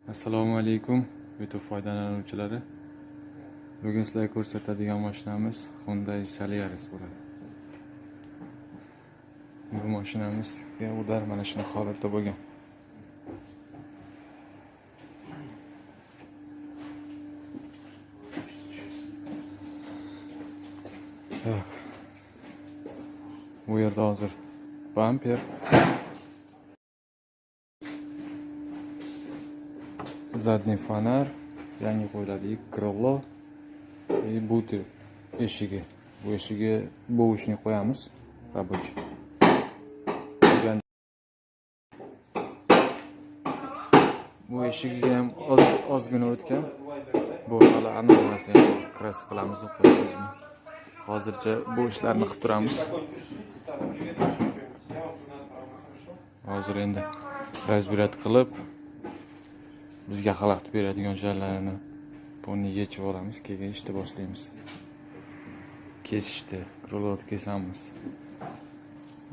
Assalomu alaykum YouTube foydalanuvchilari. Bugun sizlarga ko'rsatadigan mashinamiz Hyundai Solaris bo'ladi. Bu mashinamizga udar mana shunday holatda bo'lgan. Tak. Bu yerda hozir bamper, задний фонарь, yangi qo'yiladi, krilo va buti eshigi. Bu eshigi bo'g'ishni qo'yamiz, рабочий. Bu eshigiga ham ozgina o'tgan. Bu hali aniqlasa ham kraska qilamiz, qo'yamiz. Hozircha bu ishlarni qilib turamiz. Hozir endi razbirat qilib bizga xalaqit beradigan joylarini buni yechib olamiz, keyin ishni boshlaymiz. Kesishdi, kriloni kesamiz.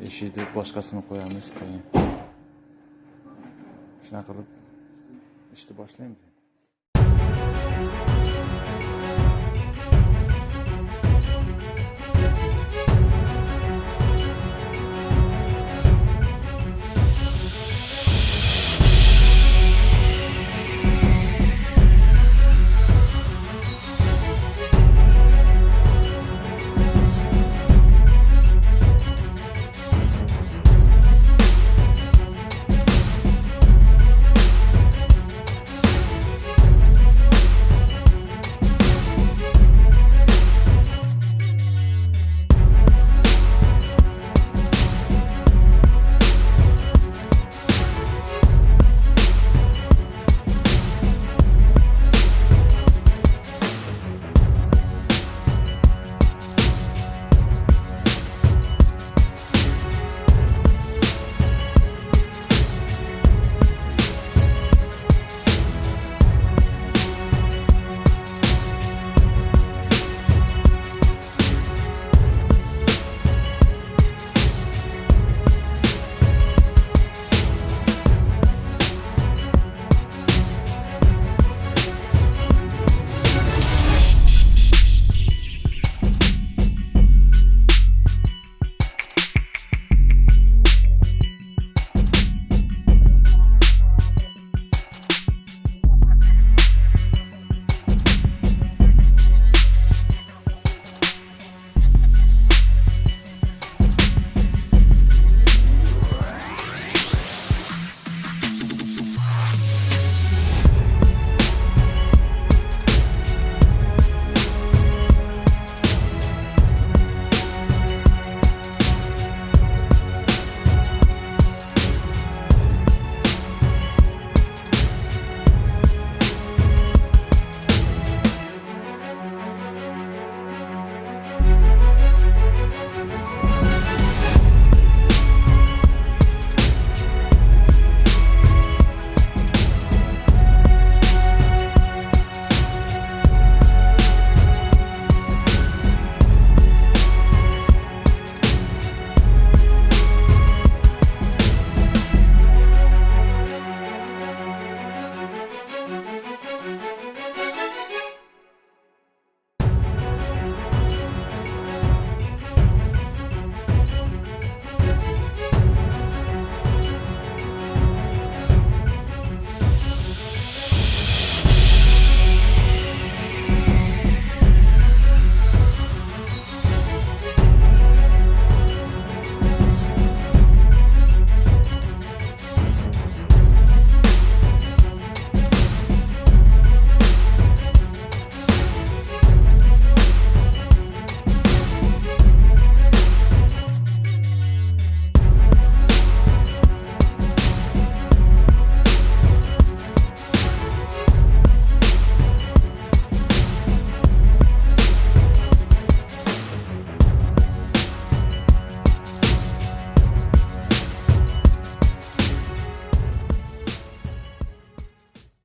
Eshikni boshqasini qo'yamiz keyin. Shunaqa qilib ishni boshlaymiz.